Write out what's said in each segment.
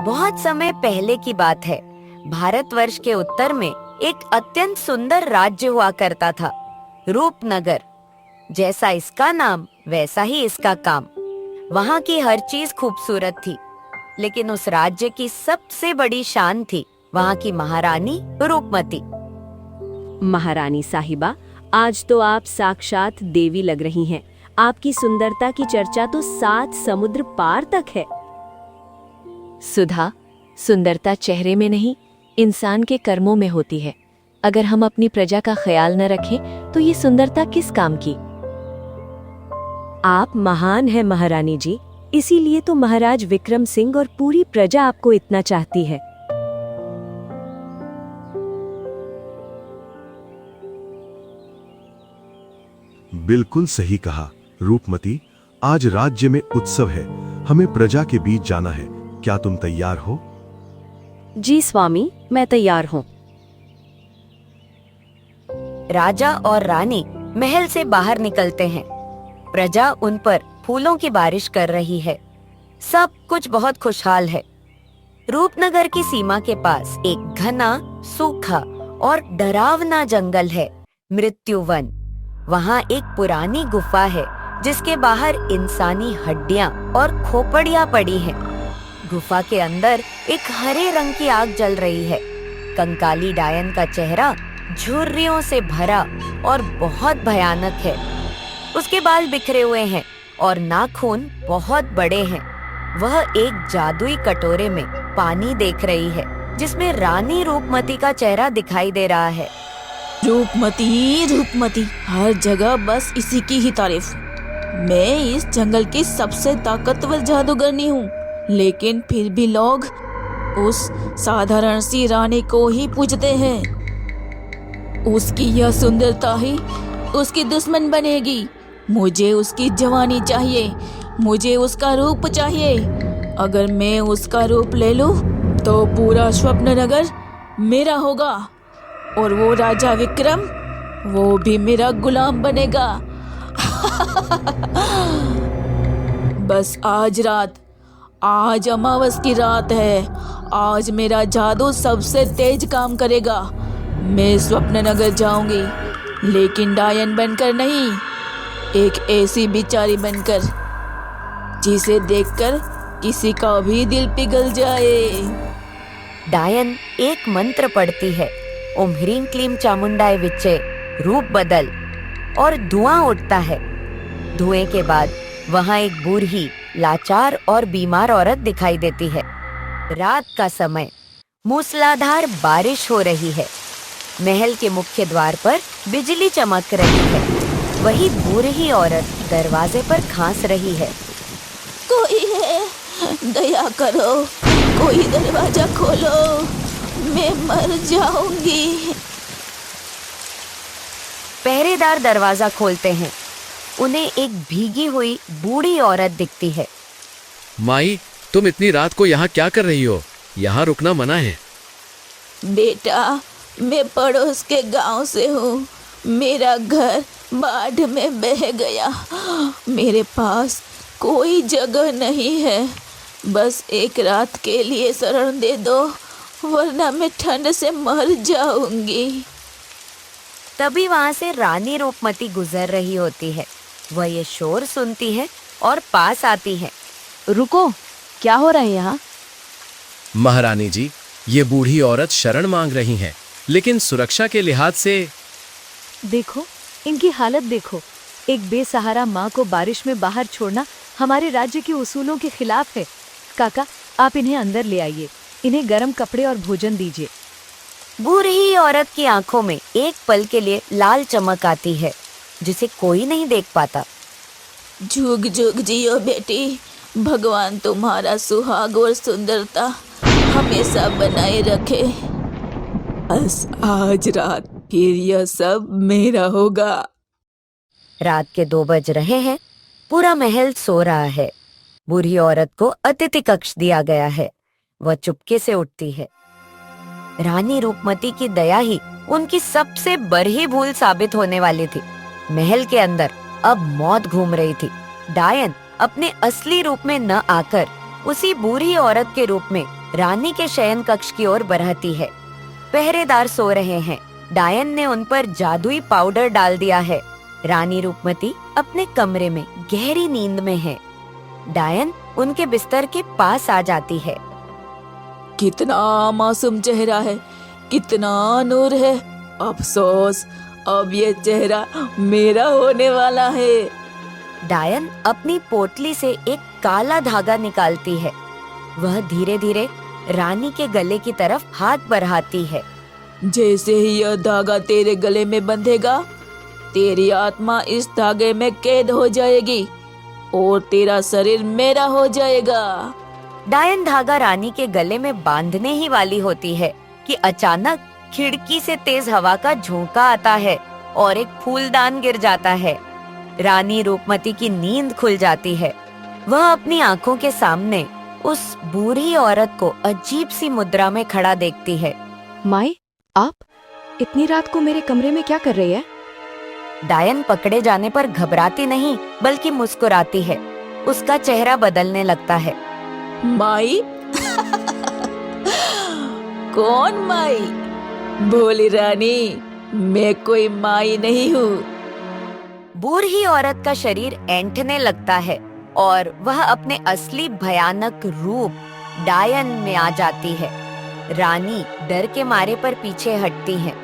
बहुत समय पहले की बात है। भारतवर्ष के उत्तर में एक अत्यंत सुंदर राज्य हुआ करता था, रूपनगर। जैसा इसका नाम वैसा ही इसका काम। वहाँ की हर चीज खूबसूरत थी, लेकिन उस राज्य की सबसे बड़ी शान थी वहाँ की महारानी रूपमती। महारानी साहिबा, आज तो आप साक्षात देवी लग रही हैं। आपकी सुंदरता की चर्चा तो 7 समुद्र पार तक है। सुधा, सुंदरता चेहरे में नहीं, इंसान के कर्मों में होती है। अगर हम अपनी प्रजा का ख्याल न रखें तो ये सुंदरता किस काम की। आप महान हैं महारानी जी, इसीलिए तो महाराज विक्रम सिंह और पूरी प्रजा आपको इतना चाहती है। बिल्कुल सही कहा रूपमती। आज राज्य में उत्सव है, हमें प्रजा के बीच जाना है। क्या तुम तैयार हो? जी स्वामी, मैं तैयार हूँ। राजा और रानी महल से बाहर निकलते हैं। प्रजा उन पर फूलों की बारिश कर रही है। सब कुछ बहुत खुशहाल है। रूपनगर की सीमा के पास एक घना, सूखा और डरावना जंगल है, मृत्युवन। वहाँ एक पुरानी गुफा है जिसके बाहर इंसानी हड्डियां और खोपड़ियां पड़ी हैं। गुफा के अंदर एक हरे रंग की आग जल रही है। कंकाली डायन का चेहरा झुर्रियों से भरा और बहुत भयानक है। उसके बाल बिखरे हुए हैं और नाखून बहुत बड़े हैं। वह एक जादुई कटोरे में पानी देख रही है जिसमें रानी रूपमती का चेहरा दिखाई दे रहा है। रूपमती, रूपमती, हर जगह बस इसी की ही तारीफ। मैं इस जंगल की सबसे ताकतवर जादूगरनी हूँ, लेकिन फिर भी लोग उस साधारण सी रानी को ही पूजते हैं। उसकी यह सुंदरता ही उसकी दुश्मन बनेगी। मुझे उसकी जवानी चाहिए, मुझे उसका रूप चाहिए। अगर मैं उसका रूप ले लूं, तो पूरा स्वप्ननगर मेरा होगा और वो राजा विक्रम, वो भी मेरा गुलाम बनेगा। बस आज अमावस की रात है। आज मेरा जादू सबसे तेज काम करेगा। मैं स्वप्ननगर जाऊंगी, लेकिन डायन बनकर नहीं, एक ऐसी बिचारी बनकर जिसे देखकर किसी का भी दिल पिघल जाए। डायन एक मंत्र पढ़ती है, ओम ह्रीं क्लीं चामुंडाय विच्चे, रूप बदल, और धुआं उठता है। धुएं के बाद वहाँ एक बूढ़ी, लाचार और बीमार औरत दिखाई देती है। रात का समय, मूसलाधार बारिश हो रही है। महल के मुख्य द्वार पर बिजली चमक रही है। वही बूढ़ी औरत दरवाजे पर खांस रही है। कोई है, दया करो, कोई दरवाजा खोलो, मैं मर जाऊंगी। पहरेदार दरवाजा खोलते हैं। उन्हें एक भीगी हुई बूढ़ी औरत दिखती है। माई, तुम इतनी रात को यहाँ क्या कर रही हो? यहाँ रुकना मना है। बेटा, मैं पड़ोस के गांव से हूँ। मेरा घर बाढ़ में बह गया। मेरे पास कोई जगह नहीं है। बस एक रात के लिए शरण दे दो, वरना मैं ठंड से मर जाऊंगी। तभी वहाँ से रानी रूपमती गुजर रही होती है। वह ये शोर सुनती है और पास आती है। रुको, क्या हो रहा है यहाँ? महारानी जी, ये बूढ़ी औरत शरण मांग रही हैं, लेकिन सुरक्षा के लिहाज से। देखो, इनकी हालत देखो। एक बेसहारा माँ को बारिश में बाहर छोड़ना हमारे राज्य के उसूलों के खिलाफ है। काका, आप इन्हें अंदर ले आइए। इन्हें गर्म कपड़े और भोजन दीजिए। बूढ़ी औरत की आंखों में एक पल के लिए लाल चमक आती है, जिसे कोई नहीं देख पाता। जुग जुग जियो बेटी, भगवान तुम्हारा सुहाग और सुंदरता हमेशा बनाए रखे। बस आज रात फिर यह सब मेरा होगा। रात के 2 बज रहे हैं। पूरा महल सो रहा है। बूढ़ी औरत को अतिथि कक्ष दिया गया है। वह चुपके से उठती है। रानी रूपमती की दया ही उनकी सबसे बड़ी भूल साबित होने वाली थी। महल के अंदर अब मौत घूम रही थी। डायन अपने असली रूप में न आकर उसी बूढ़ी औरत के रूप में रानी के शयन कक्ष की ओर बढ़ती है। पहरेदार सो रहे हैं। डायन ने उन पर जादुई पाउडर डाल दिया है। रानी रूपमती अपने कमरे में गहरी नींद में है। डायन उनके बिस्तर के पास आ जाती है। कितना मासूम चेहरा है, कितना नूर है। अफसोस, अब ये चेहरा मेरा होने वाला है। डायन अपनी पोटली से एक काला धागा निकालती है। वह धीरे धीरे रानी के गले की तरफ हाथ बढ़ाती है। जैसे ही यह धागा तेरे गले में बंधेगा, तेरी आत्मा इस धागे में कैद हो जाएगी और तेरा शरीर मेरा हो जाएगा। डायन धागा रानी के गले में बांधने ही वाली होती है कि अचानक खिड़की से तेज हवा का झोंका आता है और एक फूलदान गिर जाता है। रानी रूपमती की नींद खुल जाती है। वह अपनी आंखों के सामने उस बूढ़ी औरत को अजीब सी मुद्रा में खड़ा देखती है। माई, आप इतनी रात को मेरे कमरे में क्या कर रही है? डायन पकड़े जाने पर घबराती नहीं बल्कि मुस्कुराती है। उसका चेहरा बदलने लगता है। माई? कौन माई? भोली रानी, मैं कोई माई नहीं हूँ। बूढ़ी औरत का शरीर ऐंठने लगता है और वह अपने असली भयानक रूप डायन में आ जाती है। रानी डर के मारे पर पीछे हटती है।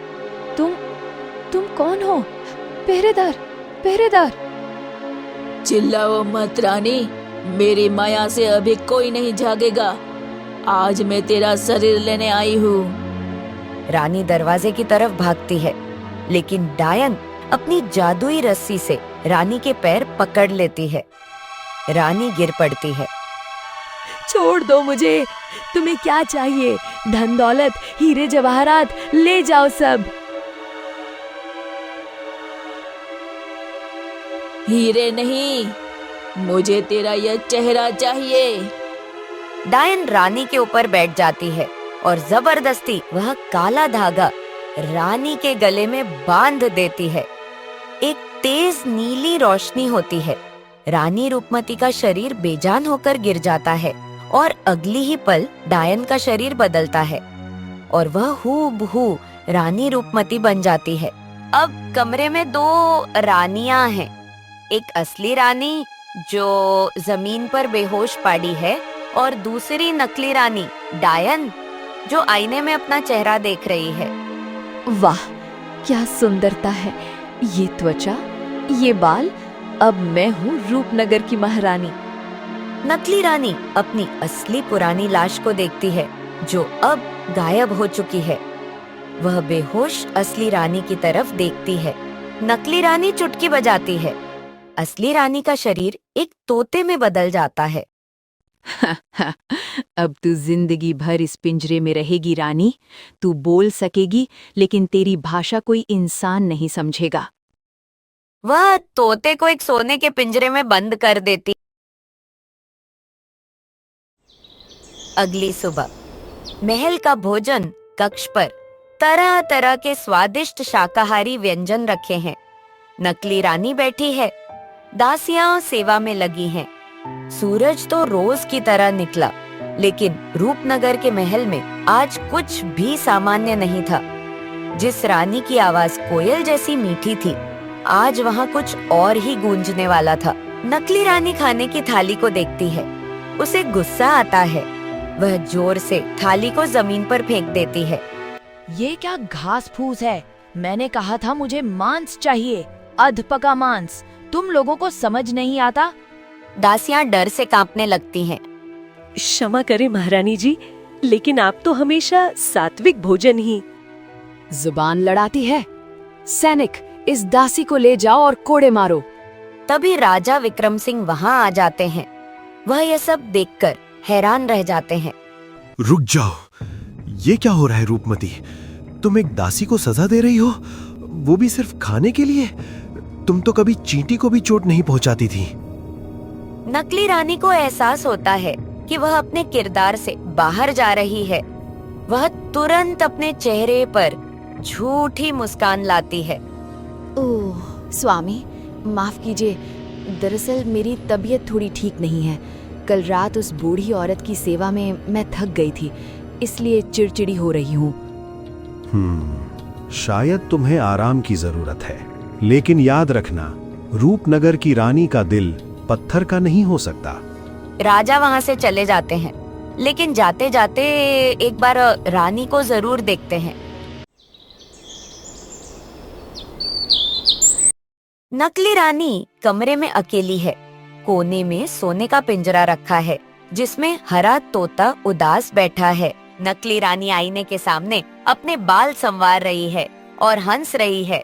तुम कौन हो? पहरेदार, पहरेदार! चिल्लाओ मत रानी, मेरी माया से अभी कोई नहीं जागेगा। आज मैं तेरा शरीर लेने आई हूँ। रानी दरवाजे की तरफ भागती है, लेकिन डायन अपनी जादुई रस्सी से रानी के पैर पकड़ लेती है। रानी गिर पड़ती है। छोड़ दो मुझे। तुम्हें क्या चाहिए? धन दौलत, हीरे जवाहरात, ले जाओ सब। हीरे नहीं, मुझे तेरा यह चेहरा चाहिए। डायन रानी के ऊपर बैठ जाती है और जबरदस्ती वह काला धागा रानी के गले में बांध देती है। एक तेज नीली रोशनी होती है। रानी रूपमती का शरीर बेजान होकर गिर जाता है और अगली ही पल डायन का शरीर बदलता है और वह हूबहू रानी रूपमती बन जाती है। अब कमरे में दो रानियां हैं। एक असली रानी जो जमीन पर बेहोश पड़ी है और दूसरी नकली रानी डायन जो आईने में अपना चेहरा देख रही है। वाह, क्या सुंदरता है! ये त्वचा, ये बाल, अब मैं हूँ रूपनगर की महारानी। नकली रानी अपनी असली पुरानी लाश को देखती है जो अब गायब हो चुकी है। वह बेहोश असली रानी की तरफ देखती है। नकली रानी चुटकी बजाती है। असली रानी का शरीर एक तोते में बदल जाता है। अब तू जिंदगी भर इस पिंजरे में रहेगी रानी। तू बोल सकेगी, लेकिन तेरी भाषा कोई इंसान नहीं समझेगा। वह तोते को एक सोने के पिंजरे में बंद कर देती। अगली सुबह महल का भोजन कक्ष पर तरह तरह के स्वादिष्ट शाकाहारी व्यंजन रखे हैं। नकली रानी बैठी है। दासियां सेवा में लगी हैं। सूरज तो रोज की तरह निकला, लेकिन रूपनगर के महल में आज कुछ भी सामान्य नहीं था। जिस रानी की आवाज कोयल जैसी मीठी थी, आज वहाँ कुछ और ही गूंजने वाला था। नकली रानी खाने की थाली को देखती है। उसे गुस्सा आता है। वह जोर से थाली को जमीन पर फेंक देती है। ये क्या घास फूस है? मैंने कहा था मुझे मांस चाहिए, अधपका मांस। तुम लोगों को समझ नहीं आता? दासियां डर से कांपने लगती हैं। क्षमा करें महारानी जी, लेकिन आप तो हमेशा सात्विक भोजन ही। जुबान लड़ाती है। सैनिक, इस दासी को ले जाओ और कोड़े मारो। तभी राजा विक्रम सिंह वहाँ आ जाते हैं। वह यह सब देखकर हैरान रह जाते हैं। रुक जाओ, ये क्या हो रहा है रूपमती? तुम एक दासी को सजा दे रही हो, वो भी सिर्फ खाने के लिए? तुम तो कभी चींटी को भी चोट नहीं पहुंचाती थी। नकली रानी को एहसास होता है कि वह अपने किरदार से बाहर जा रही है। वह तुरंत अपने चेहरे पर झूठी मुस्कान लाती है। ओह स्वामी, माफ कीजिए, दरअसल मेरी तबीयत थोड़ी ठीक नहीं है। कल रात उस बूढ़ी औरत की सेवा में मैं थक गई थी, इसलिए चिड़चिड़ी हो रही हूँ। शायद तुम्हें आराम की जरूरत है, लेकिन याद रखना, रूपनगर की रानी का दिल पत्थर का नहीं हो सकता। राजा वहाँ से चले जाते हैं, लेकिन जाते जाते एक बार रानी को जरूर देखते हैं। नकली रानी कमरे में अकेली है। कोने में सोने का पिंजरा रखा है, जिसमें हरा तोता उदास बैठा है। नकली रानी आईने के सामने अपने बाल संवार रही है और हंस रही है।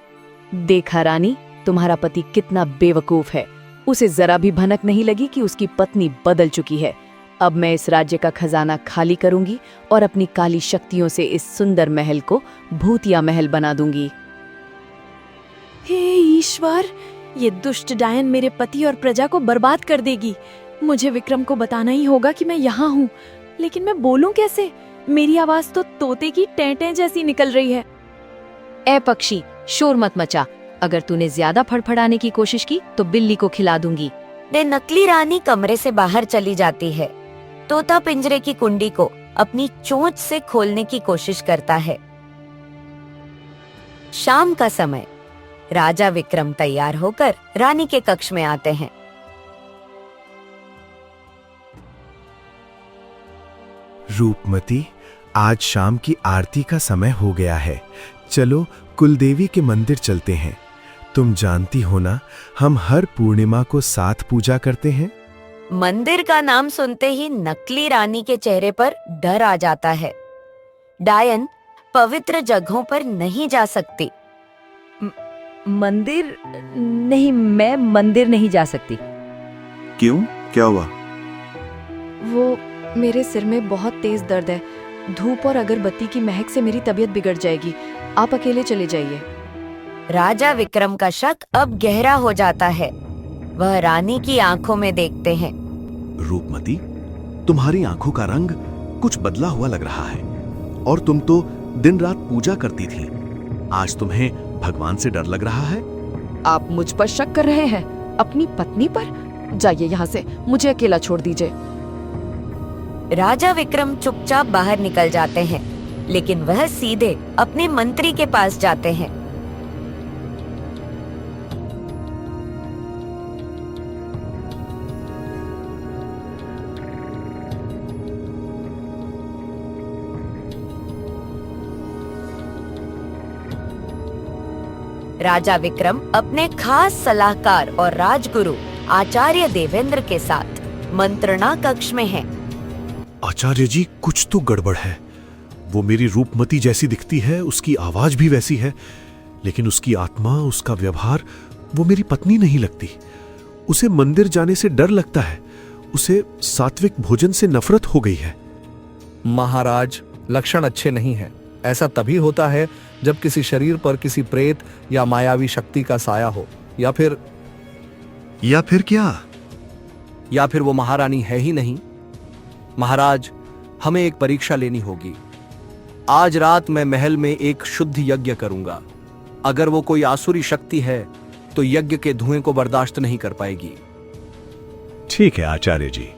देखा रानी, तुम्हारा पति कितना बेवकूफ है। उसे जरा भी भनक नहीं लगी कि उसकी पत्नी बदल चुकी है। अब मैं इस राज्य का खजाना खाली करूंगी और अपनी काली शक्तियों से इस सुंदर महल को भूतिया महल बना दूंगी। हे ईश्वर, ये दुष्ट डायन मेरे पति और प्रजा को बर्बाद कर देगी। मुझे विक्रम को बताना ही होगा कि मैं यहाँ हूँ, लेकिन मैं बोलूं कैसे? मेरी आवाज तो तोते की टें-टें जैसी निकल रही है। ए पक्षी, शोर मत मचा। अगर तूने ज्यादा फड़फड़ाने की कोशिश की तो बिल्ली को खिला दूंगी। नकली रानी कमरे से बाहर चली जाती है। तोता पिंजरे की कुंडी को अपनी चोंच से खोलने की कोशिश करता है। शाम का समय, राजा विक्रम तैयार होकर रानी के कक्ष में आते हैं। रूपमती, आज शाम की आरती का समय हो गया है। चलो कुलदेवी के मंदिर चलते हैं। तुम जानती हो ना, हम हर पूर्णिमा को साथ पूजा करते हैं। मंदिर का नाम सुनते ही नकली रानी के चेहरे पर डर आ जाता है। डायन पवित्र जगहों पर नहीं जा सकती। मंदिर नहीं, मैं मंदिर नहीं जा सकती। क्यों? क्या हुआ? वो मेरे सिर में बहुत तेज दर्द है। धूप और अगरबत्ती की महक से मेरी तबीयत बिगड़ जाएगी। आप अकेले चले जाइए। राजा विक्रम का शक अब गहरा हो जाता है। वह रानी की आंखों में देखते हैं। रूपमती, तुम्हारी आंखों का रंग कुछ बदला हुआ लग रहा है, और तुम तो दिन रात पूजा करती थी। आज तुम्हें भगवान से डर लग रहा है? आप मुझ पर शक कर रहे हैं? अपनी पत्नी पर? जाइए यहाँ से, मुझे अकेला छोड़ दीजिए। राजा विक्रम चुपचाप बाहर निकल जाते हैं, लेकिन वह सीधे अपने मंत्री के पास जाते हैं। राजा विक्रम अपने खास सलाहकार और राजगुरु आचार्य देवेंद्र के साथ मंत्रणा कक्ष में हैं। आचार्य जी, कुछ तो गड़बड़ है। वो मेरी रूपमती जैसी दिखती है, उसकी आवाज भी वैसी है, लेकिन उसकी आत्मा, उसका व्यवहार, वो मेरी पत्नी नहीं लगती। उसे मंदिर जाने से डर लगता है। उसे सात्विक भोजन से नफरत हो गई है। महाराज, लक्षण अच्छे नहीं हैं। ऐसा तभी होता है जब किसी शरीर पर किसी प्रेत या मायावी शक्ति का साया हो, या फिर क्या? या फिर वो महारानी है ही नहीं। महाराज, हमें एक परीक्षा लेनी होगी। आज रात मैं महल में एक शुद्ध यज्ञ करूंगा। अगर वो कोई आसुरी शक्ति है तो यज्ञ के धुएं को बर्दाश्त नहीं कर पाएगी। ठीक है आचार्य जी,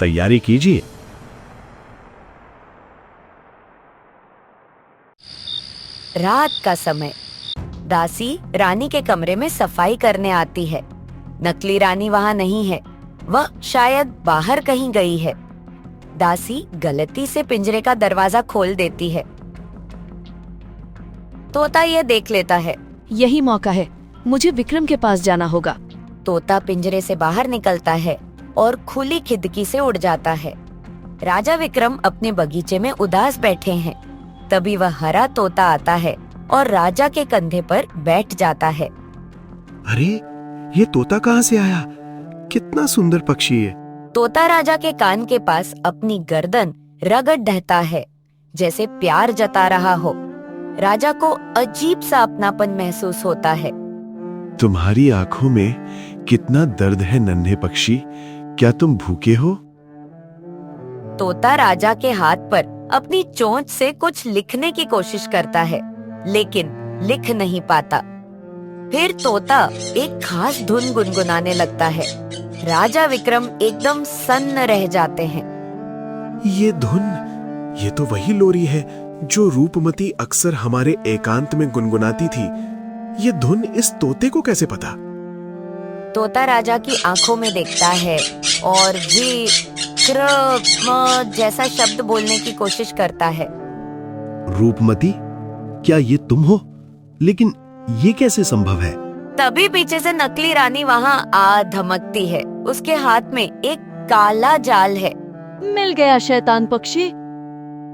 तैयारी कीजिए। रात का समय, दासी रानी के कमरे में सफाई करने आती है। नकली रानी वहाँ नहीं है, वह शायद बाहर कहीं गई है। दासी गलती से पिंजरे का दरवाजा खोल देती है। तोता यह देख लेता है। यही मौका है, मुझे विक्रम के पास जाना होगा। तोता पिंजरे से बाहर निकलता है और खुली खिड़की से उड़ जाता है। राजा विक्रम अपने बगीचे में उदास बैठे हैं। तभी वह हरा तोता आता है और राजा के कंधे पर बैठ जाता है। अरे, ये तोता कहाँ से आया? कितना सुंदर पक्षी है। तोता राजा के कान के पास अपनी गर्दन रगड़ देता है, जैसे प्यार जता रहा हो। राजा को अजीब सा अपनापन महसूस होता है। तुम्हारी आंखों में कितना दर्द है नन्हे पक्षी, क्या तुम भूखे हो? तोता राजा के हाथ पर अपनी चोंच से कुछ लिखने की कोशिश करता है, लेकिन लिख नहीं पाता। फिर तोता एक खास धुन गुनगुनाने लगता है। राजा विक्रम एकदम सन्न रह जाते हैं। ये धुन, ये तो वही लोरी है जो रूपमती अक्सर हमारे एकांत में गुनगुनाती थी। ये धुन इस तोते को कैसे पता? तोता राजा की आंखों में देखता है और विक्रम जैसा शब्द बोलने की कोशिश करता है। रूपमती, क्या ये तुम हो? लेकिन ये कैसे संभव है? तभी पीछे से नकली रानी वहाँ आ धमकती है। उसके हाथ में एक काला जाल है। मिल गया शैतान पक्षी।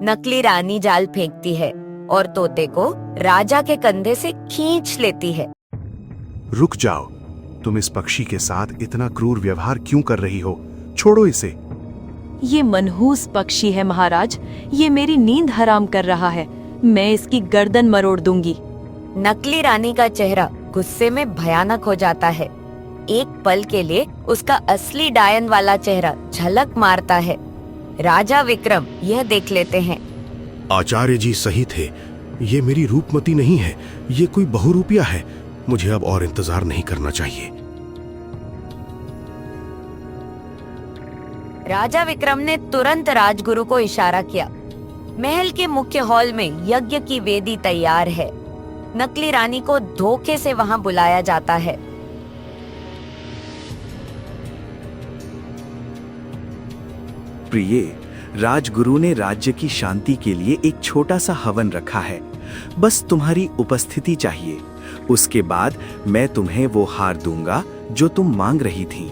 नकली रानी जाल फेंकती है और तोते को राजा के कंधे से खींच लेती है। रुक जाओ, तुम इस पक्षी के साथ इतना क्रूर व्यवहार क्यों कर रही हो? छोड़ो इसे। ये मनहूस पक्षी है महाराज, ये मेरी नींद हराम कर रहा है। मैं इसकी गर्दन मरोड़ दूंगी। नकली रानी का चेहरा गुस्से में भयानक हो जाता है। एक पल के लिए उसका असली डायन वाला चेहरा झलक मारता है। राजा विक्रम यह देख लेते हैं। आचार्य जी सही थे, ये मेरी रूपमती नहीं है, ये कोई बहुरूपिया है। मुझे अब और इंतजार नहीं करना चाहिए। राजा विक्रम ने तुरंत राजगुरु को इशारा किया। महल के मुख्य हॉल में यज्ञ की वेदी तैयार है। नकली रानी को धोखे से वहां बुलाया जाता है। प्रिय, राजगुरु ने राज्य की शांति के लिए एक छोटा सा हवन रखा है। बस तुम्हारी उपस्थिति चाहिए। उसके बाद मैं तुम्हें वो हार दूंगा जो तुम मांग रही थी।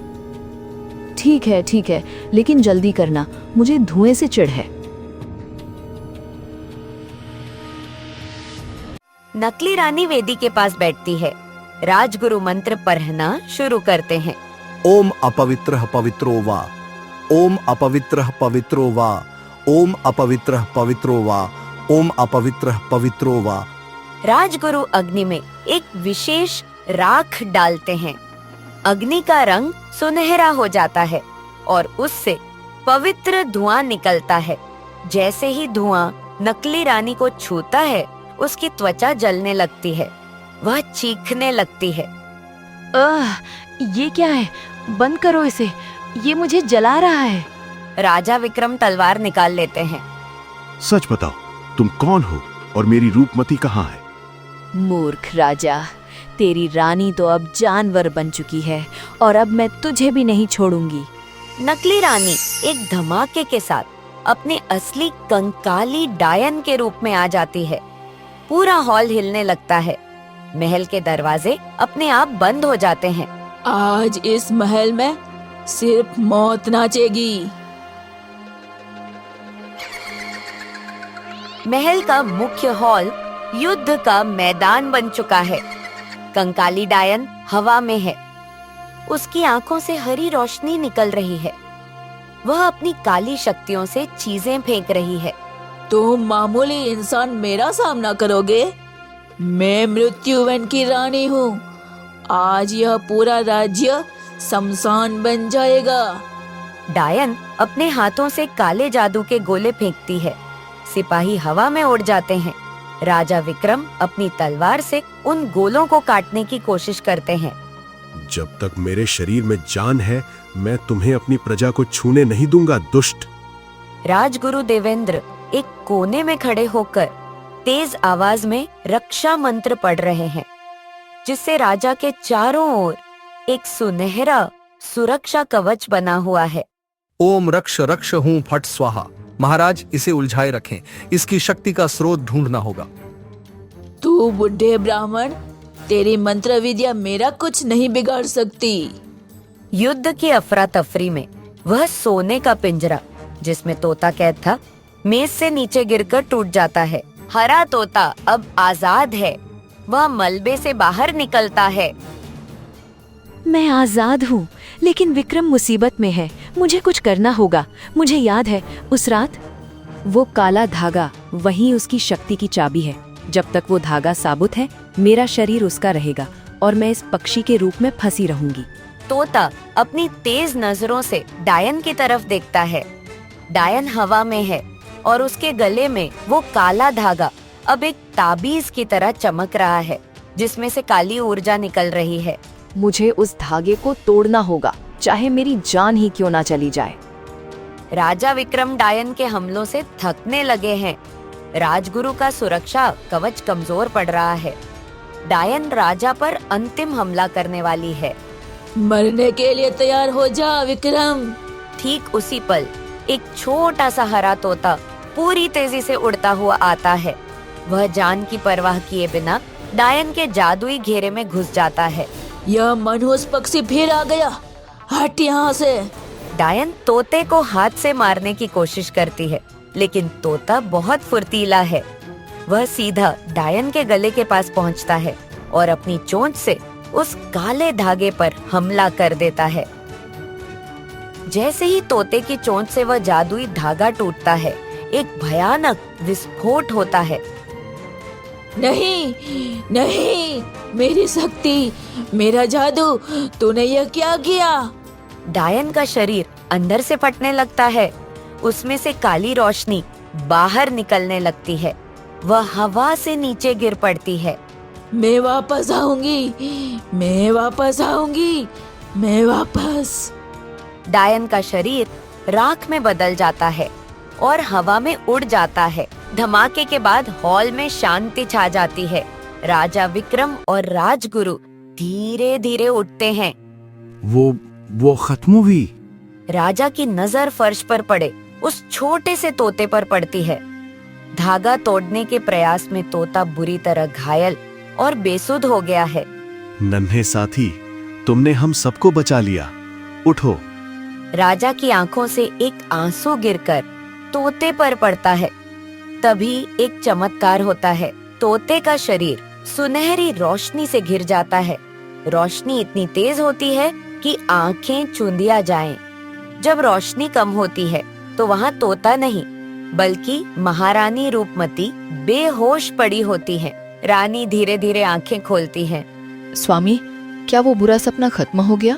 ठीक है, लेकिन जल्दी करना, मुझे धुएं से चिढ़ है। नकली रानी वेदी के पास बैठती है। राजगुरु मंत्र पढ़ना शुरू करते हैं। ओम अपवित्रः पवित्रो वा, ओम अपवित्रः पवित्रो वा, ओम अपवित्रः पवित्रो वा, ओम अपवित्रः पवित्रो वा। राजगुरु अग्नि में एक विशेष राख डालते हैं। अग्नि का रंग सुनहरा हो जाता है और उससे पवित्र धुआं निकलता है। जैसे ही धुआं नकली रानी को छूता है, उसकी त्वचा जलने लगती है। वह चीखने लगती है। ये क्या है? बंद करो इसे, ये मुझे जला रहा है। राजा विक्रम तलवार निकाल लेते हैं। सच बताओ, तुम कौन हो और मेरी रूपमती कहाँ है? मूर्ख राजा, तेरी रानी तो अब जानवर बन चुकी है और अब मैं तुझे भी नहीं छोड़ूंगी। नकली रानी एक धमाके के साथ अपने असली कंकाली डायन के रूप में आ जाती है। पूरा हॉल हिलने लगता है। महल के दरवाजे अपने आप बंद हो जाते हैं। आज इस महल में सिर्फ मौत नाचेगी। महल का मुख्य हॉल युद्ध का मैदान बन चुका है। कंकाली डायन हवा में है। उसकी आंखों से हरी रोशनी निकल रही है। वह अपनी काली शक्तियों से चीजें फेंक रही है। तुम मामूली इंसान मेरा सामना करोगे? मैं मृत्युवन की रानी हूँ। आज यह पूरा राज्य शमशान बन जाएगा। डायन अपने हाथों से काले जादू के गोले फेंकती है। सिपाही हवा में उड़ जाते हैं। राजा विक्रम अपनी तलवार से उन गोलों को काटने की कोशिश करते हैं। जब तक मेरे शरीर में जान है, मैं तुम्हें अपनी प्रजा को छूने नहीं दूंगा, दुष्ट। राजगुरु देवेंद्र एक कोने में खड़े होकर तेज आवाज में रक्षा मंत्र पढ़ रहे हैं, जिससे राजा के चारों ओर एक सुनहरा सुरक्षा कवच बना हुआ है। ओम रक्ष रक्ष हूँ फट स्वाहा। महाराज, इसे उलझाए रखें। इसकी शक्ति का स्रोत ढूंढना होगा। तू बुढ़े ब्राह्मण, तेरी मंत्र विद्या मेरा कुछ नहीं बिगाड़ सकती। युद्ध की अफरा तफरी में वह सोने का पिंजरा जिसमें तोता कैद था, मेज से नीचे गिरकर टूट जाता है। हरा तोता अब आजाद है। वह मलबे से बाहर निकलता है। मैं आजाद हूँ, लेकिन विक्रम मुसीबत में है। मुझे कुछ करना होगा। मुझे याद है उस रात, वो काला धागा वही उसकी शक्ति की चाबी है। जब तक वो धागा साबुत है, मेरा शरीर उसका रहेगा और मैं इस पक्षी के रूप में फंसी रहूंगी। तोता अपनी तेज नजरों से डायन की तरफ देखता है। डायन हवा में है और उसके गले में वो काला धागा अब एक ताबीज की तरह चमक रहा है, जिसमें से काली ऊर्जा निकल रही है। मुझे उस धागे को तोड़ना होगा, चाहे मेरी जान ही क्यों ना चली जाए। राजा विक्रम डायन के हमलों से थकने लगे हैं। राजगुरु का सुरक्षा कवच कमजोर पड़ रहा है। डायन राजा पर अंतिम हमला करने वाली है। मरने के लिए तैयार हो जा विक्रम। ठीक उसी पल एक छोटा सा हरा तोता पूरी तेजी से उड़ता हुआ आता है। वह जान की परवाह किए बिना डायन के जादुई घेरे में घुस जाता है। यह मनहूस पक्षी फिर आ गया, हट यहाँ से। डायन तोते को हाथ से मारने की कोशिश करती है, लेकिन तोता बहुत फुर्तीला है। वह सीधा डायन के गले के पास पहुंचता है और अपनी चोंच से उस काले धागे पर हमला कर देता है। जैसे ही तोते की चोंच से वह जादुई धागा टूटता है, एक भयानक विस्फोट होता है। नहीं नहीं, मेरी शक्ति, मेरा जादू, तूने यह क्या किया? डायन का शरीर अंदर से फटने लगता है। उसमें से काली रोशनी बाहर निकलने लगती है। वह हवा से नीचे गिर पड़ती है। मैं वापस आऊंगी, मैं वापस आऊंगी, मैं वापस। डायन का शरीर राख में बदल जाता है और हवा में उड़ जाता है। धमाके के बाद हॉल में शांति छा जाती है। राजा विक्रम और राजगुरु धीरे धीरे उठते हैं। वो खत्म हुई। राजा की नजर फर्श पर पड़े उस छोटे से तोते पर पड़ती है। धागा तोड़ने के प्रयास में तोता बुरी तरह घायल और बेसुध हो गया है। नन्हे साथी, तुमने हम सबको बचा लिया। उठो। राजा की आंखों से एक आंसू गिरकर तोते पर पड़ता है। तभी एक चमत्कार होता है। तोते का शरीर सुनहरी रोशनी से घिर जाता है। रोशनी इतनी तेज होती है कि आंखें चूंधिया जाएं। जब रोशनी कम होती है तो वहाँ तोता नहीं बल्कि महारानी रूपमती बेहोश पड़ी होती है। रानी धीरे धीरे आंखें खोलती है। स्वामी, क्या वो बुरा सपना खत्म हो गया?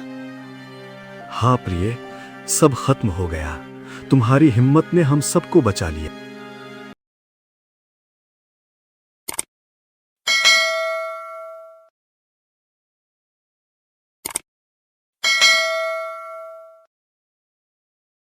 हाँ प्रिय, सब खत्म हो गया। तुम्हारी हिम्मत ने हम सबको बचा लिया।